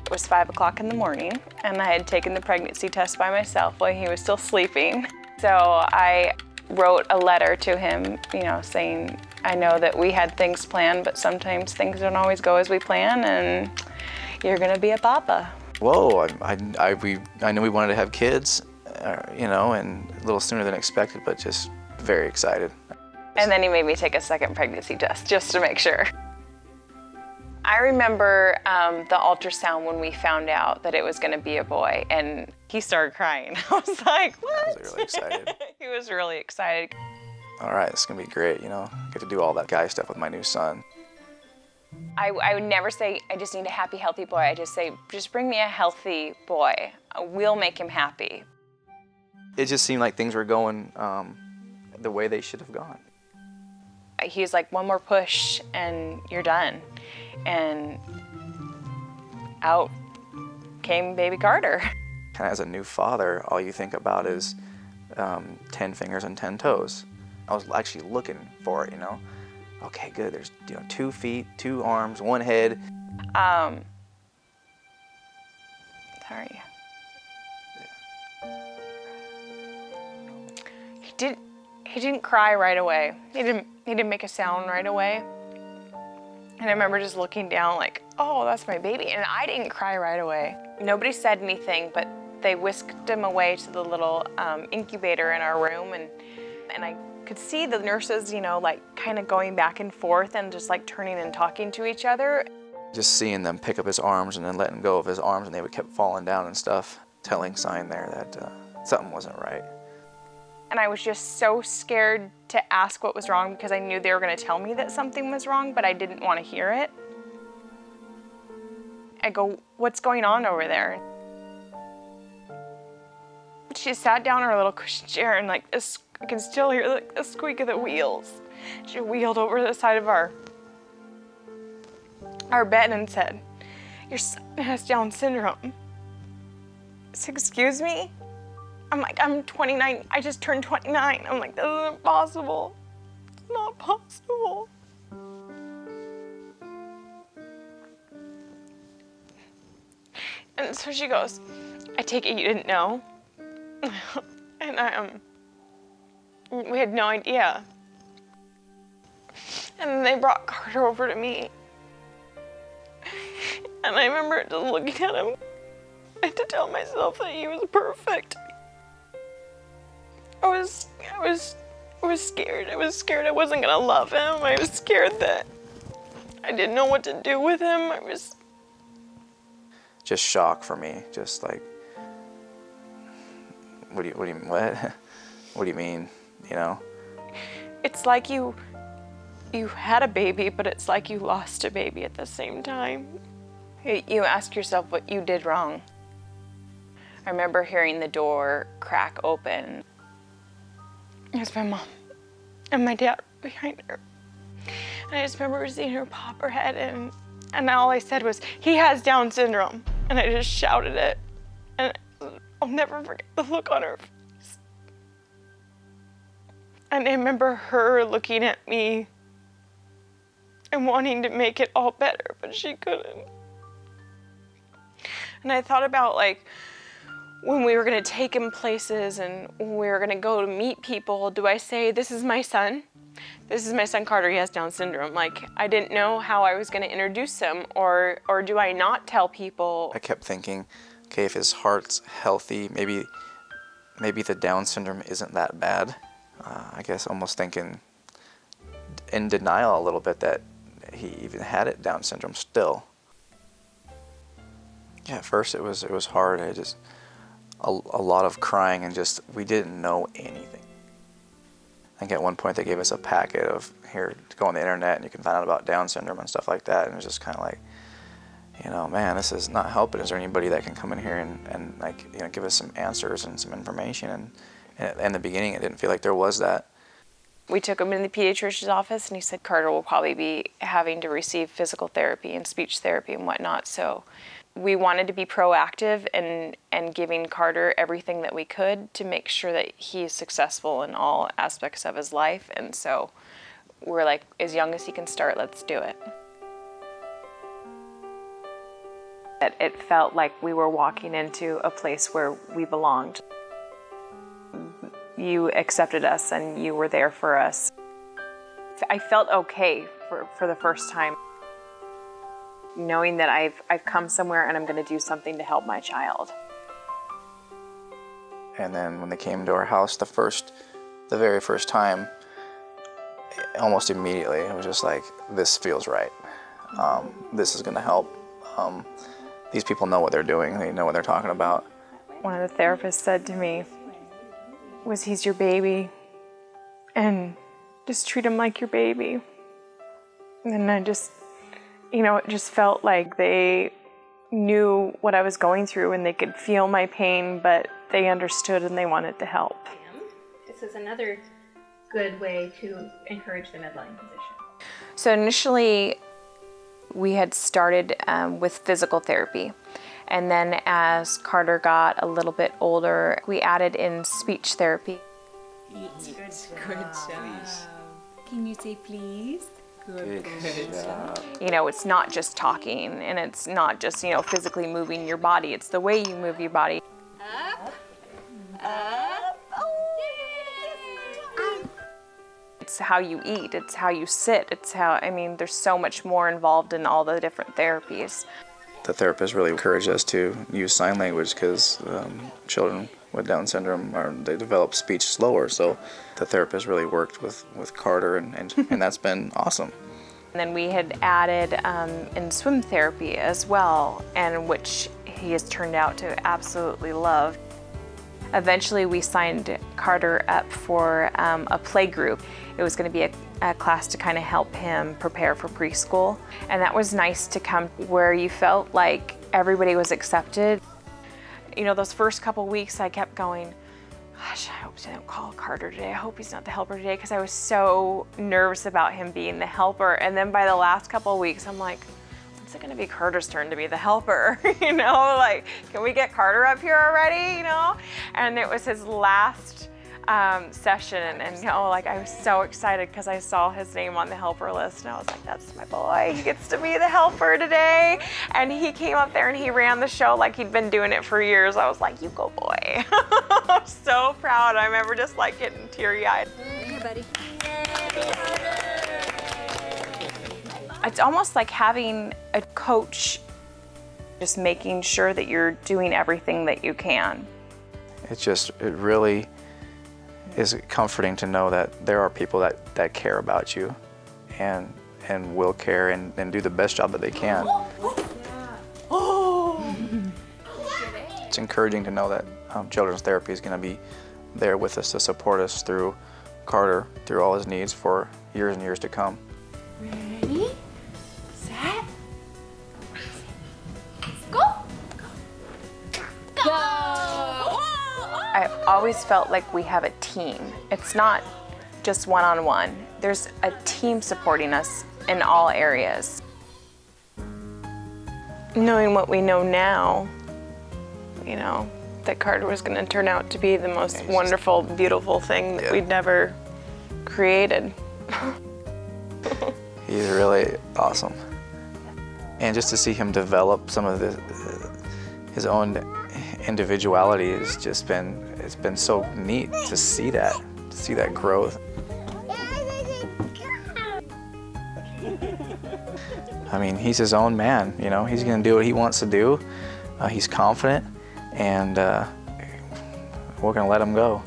It was 5 o'clock in the morning, and I had taken the pregnancy test by myself while he was still sleeping. So I wrote a letter to him, you know, saying, I know that we had things planned, but sometimes things don't always go as we plan, and you're gonna be a papa. Whoa, I knew we wanted to have kids, you know, and a little sooner than expected, but just very excited. And then he made me take a second pregnancy test just to make sure. I remember the ultrasound when we found out that it was going to be a boy, and he started crying. I was like, what? I was really excited. He was really excited. All right, it's going to be great, you know, get to do all that guy stuff with my new son. I would never say, I just need a happy, healthy boy. I just say, just bring me a healthy boy. We'll make him happy. It just seemed like things were going the way they should have gone. He was like, one more push and you're done. And out came baby Carter. Kind of as a new father, all you think about is 10 fingers and 10 toes. I was actually looking for it, you know. Okay, good, there's 2 feet, 2 arms, 1 head. Sorry. He didn't cry right away. He didn't make a sound right away. And I remember just looking down like, oh, that's my baby. And I didn't cry right away. Nobody said anything, but they whisked him away to the little incubator in our room. And I could see the nurses, you know, like kind of going back and forth and just like turning and talking to each other. Just seeing them pick up his arms and then letting go of his arms, and they would kept falling down and stuff, telling sign there that something wasn't right. And I was just so scared to ask what was wrong because I knew they were going to tell me that something was wrong, but I didn't want to hear it. I go, what's going on over there? She sat down in her little cushion chair and like this, I can still hear like the squeak of the wheels. She wheeled over the side of our bed and said, your son has Down syndrome. I said, excuse me? I'm like, I'm 29, I just turned 29. I'm like, this isn't possible. It's not possible. And so she goes, I take it you didn't know? And we had no idea. And then they brought Carter over to me. And I remember just looking at him. I had to tell myself that he was perfect. I was scared. I was scared I wasn't gonna love him. I was scared that I didn't know what to do with him. I was just shock for me. Just like, what do you mean? You know? It's like you had a baby, but it's like you lost a baby at the same time. You ask yourself what you did wrong. I remember hearing the door crack open. It was my mom and my dad behind her. And I just remember seeing her pop her head in, and all I said was, he has Down syndrome. And I just shouted it. And I'll never forget the look on her face. And I remember her looking at me and wanting to make it all better, but she couldn't. And I thought about like, when we were gonna take him places and when we were gonna go to meet people, do I say, this is my son? This is my son Carter, he has Down syndrome. Like, I didn't know how I was gonna introduce him, or do I not tell people? I kept thinking, okay, if his heart's healthy, maybe the Down syndrome isn't that bad. I guess almost thinking in denial a little bit that he even had it, Down syndrome still. Yeah, at first it was hard. I just, a lot of crying and just, we didn't know anything. I think at one point they gave us a packet of, here, to go on the internet and you can find out about Down syndrome and stuff like that. And it was just kind of like, you know, man, this is not helping. Is there anybody that can come in here and like, you know, give us some answers and some information? And in the beginning, it didn't feel like there was that. We took him in the pediatrician's office and he said Carter will probably be having to receive physical therapy and speech therapy and whatnot. So we wanted to be proactive and giving Carter everything that we could to make sure that he is successful in all aspects of his life. And so we're like, as young as he can start, let's do it. It felt like we were walking into a place where we belonged. You accepted us and you were there for us. I felt okay for the first time, knowing that I've come somewhere and I'm going to do something to help my child. And then when they came to our house the very first time, almost immediately, it was just like, this feels right. This is going to help. These people know what they're doing. They know what they're talking about. One of the therapists said to me, he's your baby, and just treat him like your baby. And I just, it just felt like they knew what I was going through and they could feel my pain, but they understood and they wanted to help. This is another good way to encourage the midline position. So initially, we had started with physical therapy. And then as Carter got a little bit older, we added in speech therapy. Good job. Can you say please? Good job. It's not just talking, and it's not just, physically moving your body. It's the way you move your body. Up. Up. It's how you eat. It's how you sit. It's how, there's so much more involved in all the different therapies. The therapist really encouraged us to use sign language because children with Down syndrome, they develop speech slower. So the therapist really worked with Carter, and that's been awesome. And then we had added in swim therapy as well, and which he has turned out to absolutely love. Eventually we signed Carter up for a play group. It was going to be a class to kind of help him prepare for preschool. And that was nice to come where you felt like everybody was accepted. Those first couple weeks I kept going, gosh, I hope they don't call Carter today. I hope he's not the helper today, because I was so nervous about him being the helper. And then by the last couple of weeks, I'm like, when's it gonna be Carter's turn to be the helper? Like, can we get Carter up here already, And it was his last session, and I was so excited because I saw his name on the helper list, and I was like, that's my boy, he gets to be the helper today. And he came up there and he ran the show like he'd been doing it for years. I was like, you go, boy. I'm so proud. I remember just getting teary-eyed. Hey, buddy. It's almost like having a coach, just making sure that you're doing everything that you can. It really is comforting to know that there are people that care about you and will care and do the best job that they can. It's encouraging to know that children's therapy is going to be there with us to support us through Carter, through all his needs for years and years to come. Ready, set, go. Go. I've always felt like we have a team. It's not just one-on-one. There's a team supporting us in all areas. Knowing what we know now, that Carter was going to turn out to be the most wonderful, beautiful thing that we'd never created. He's really awesome. And just to see him develop some of his own individuality has just it's been so neat to see that growth. He's his own man, he's gonna do what he wants to do. He's confident, and we're gonna let him go.